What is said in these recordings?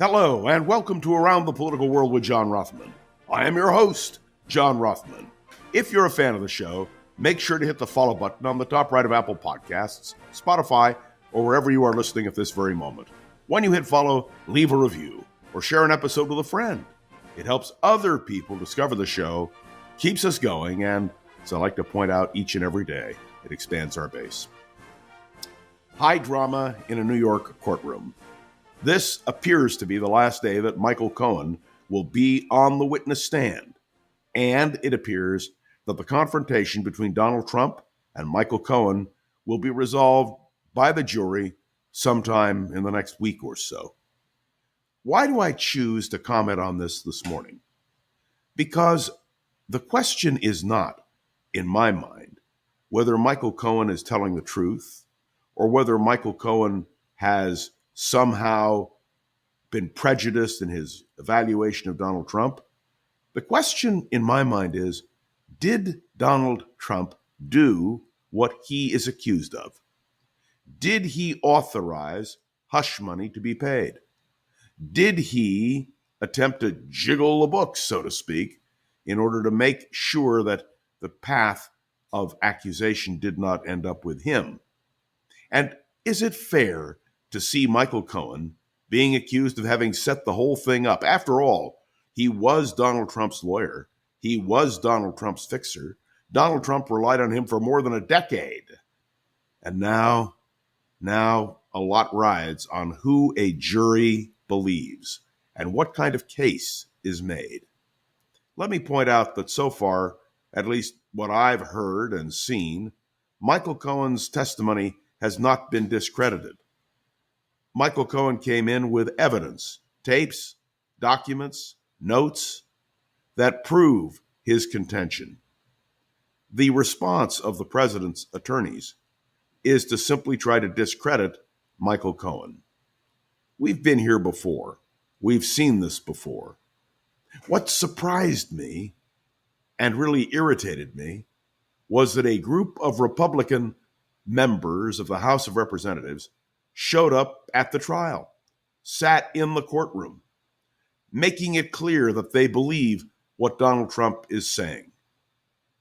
Hello, and welcome to Around the Political World with John Rothman. I am your host, John Rothman. If you're a fan of the show, make sure to hit the follow button on the top right of Apple Podcasts, Spotify, or wherever you are listening at this very moment. When you hit follow, leave a review or share an episode with a friend. It helps other people discover the show, keeps us going, and, as I like to point out each and every day, it expands our base. High drama in a New York courtroom. This appears to be the last day that Michael Cohen will be on the witness stand, and it appears that the confrontation between Donald Trump and Michael Cohen will be resolved by the jury sometime in the next week or so. Why do I choose to comment on this morning? Because the question is not, in my mind, whether Michael Cohen is telling the truth or whether Michael Cohen has somehow been prejudiced in his evaluation of Donald Trump. The question in my mind is, did Donald Trump do what he is accused of? Did he authorize hush money to be paid? Did he attempt to jiggle the books, so to speak, in order to make sure that the path of accusation did not end up with him? And is it fair to see Michael Cohen being accused of having set the whole thing up? After all, he was Donald Trump's lawyer. He was Donald Trump's fixer. Donald Trump relied on him for more than a decade. And now a lot rides on who a jury believes and what kind of case is made. Let me point out that so far, at least what I've heard and seen, Michael Cohen's testimony has not been discredited. Michael Cohen came in with evidence, tapes, documents, notes that prove his contention. The response of the president's attorneys is to simply try to discredit Michael Cohen. We've been here before. We've seen this before. What surprised me and really irritated me was that a group of Republican members of the House of Representatives showed up at the trial, sat in the courtroom, making it clear that they believe what Donald Trump is saying.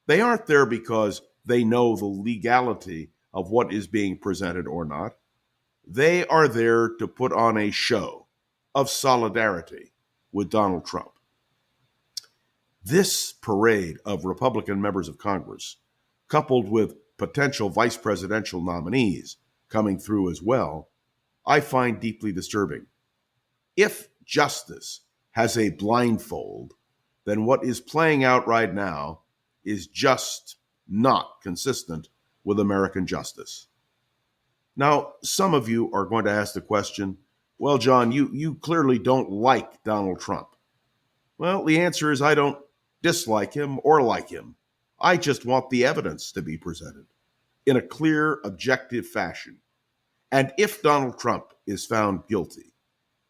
They aren't there because they know the legality of what is being presented or not. They are there to put on a show of solidarity with Donald Trump. This parade of Republican members of Congress, coupled with potential vice presidential nominees coming through as well, I find deeply disturbing. If justice has a blindfold, then what is playing out right now is just not consistent with American justice. Now, some of you are going to ask the question, well, John, you clearly don't like Donald Trump. Well, the answer is I don't dislike him or like him. I just want the evidence to be presented in a clear, objective fashion. And if Donald Trump is found guilty,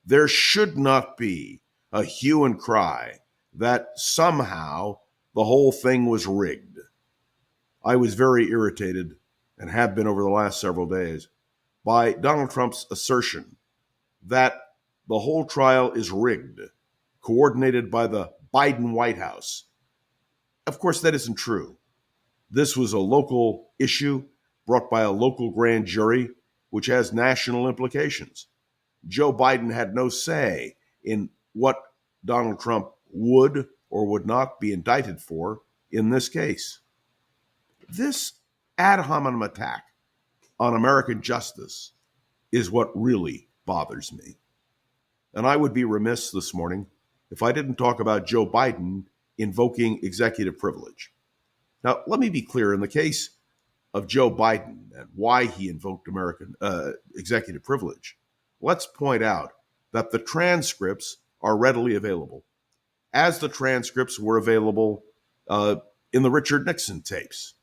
there should not be a hue and cry that somehow the whole thing was rigged. I was very irritated, and have been over the last several days, by Donald Trump's assertion that the whole trial is rigged, coordinated by the Biden White House. Of course, that isn't true. This was a local issue brought by a local grand jury, which has national implications. Joe Biden had no say in what Donald Trump would or would not be indicted for in this case. This ad hominem attack on American justice is what really bothers me. And I would be remiss this morning if I didn't talk about Joe Biden invoking executive privilege. Now, let me be clear. In the case of Joe Biden and why he invoked American executive privilege, let's point out that the transcripts are readily available, as the transcripts were available in the Richard Nixon tapes.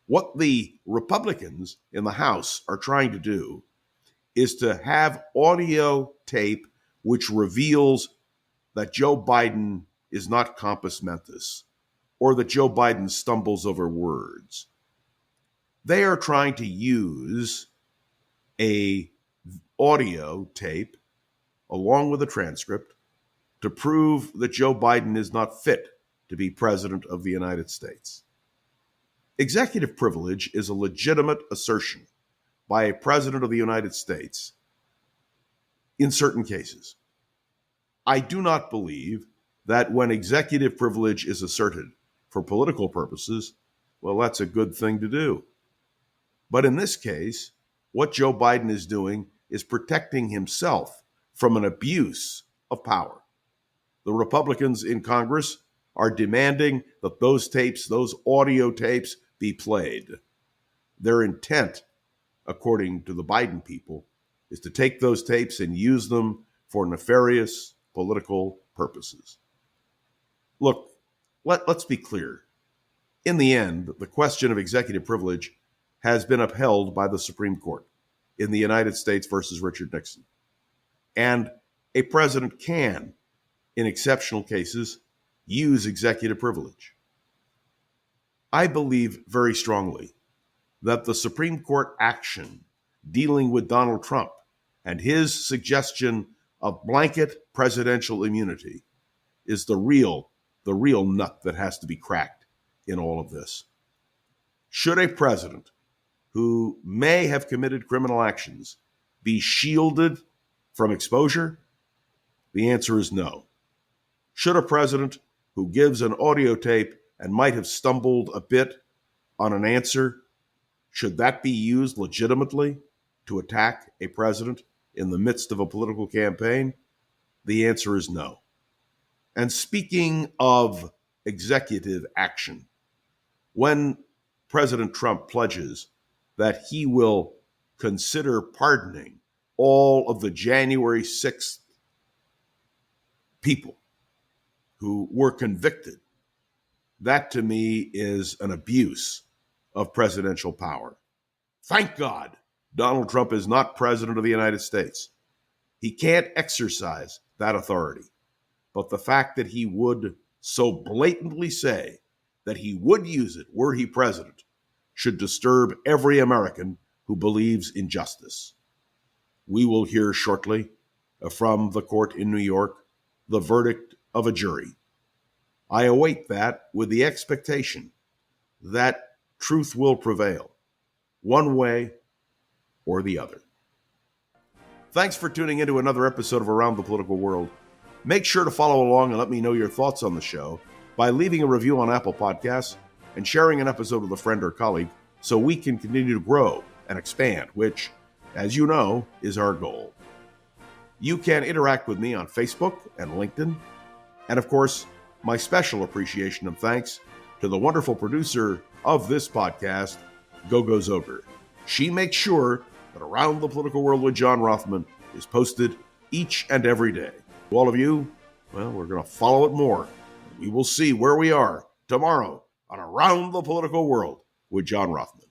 What the Republicans in the House are trying to do is to have audio tape which reveals that Joe Biden is not compos mentis, or that Joe Biden stumbles over words. They are trying to use a audio tape along with a transcript, to prove that Joe Biden is not fit to be president of the United States. Executive privilege is a legitimate assertion by a president of the United States in certain cases. I do not believe that when executive privilege is asserted for political purposes, well, that's a good thing to do. But in this case, what Joe Biden is doing is protecting himself from an abuse of power. The Republicans in Congress are demanding that those tapes, those audio tapes, be played. Their intent, according to the Biden people, is to take those tapes and use them for nefarious political purposes. Look, let's be clear. In the end, the question of executive privilege has been upheld by the Supreme Court in the United States versus Richard Nixon. And a president can, in exceptional cases, use executive privilege. I believe very strongly that the Supreme Court action dealing with Donald Trump and his suggestion of blanket presidential immunity is the real nut that has to be cracked in all of this. Should a president who may have committed criminal actions be shielded from exposure? The answer is no. Should a president who gives an audio tape and might have stumbled a bit on an answer, should that be used legitimately to attack a president in the midst of a political campaign? The answer is no. And speaking of executive action, when President Trump pledges that he will consider pardoning all of the January 6th people who were convicted, that to me is an abuse of presidential power. Thank God Donald Trump is not president of the United States. He can't exercise that authority. But the fact that he would so blatantly say that he would use it were he president should disturb every American who believes in justice. We will hear shortly from the court in New York the verdict of a jury. I await that with the expectation that truth will prevail, one way or the other. Thanks for tuning into another episode of Around the Political World. Make sure to follow along and let me know your thoughts on the show by leaving a review on Apple Podcasts and sharing an episode with a friend or colleague so we can continue to grow and expand, which, as you know, is our goal. You can interact with me on Facebook and LinkedIn. And of course, my special appreciation and thanks to the wonderful producer of this podcast, Gogo Zoger. She makes sure that Around the Political World with John Rothman is posted each and every day. To all of you, well, we're going to follow it more. We will see where we are tomorrow on Around the Political World with John Rothman.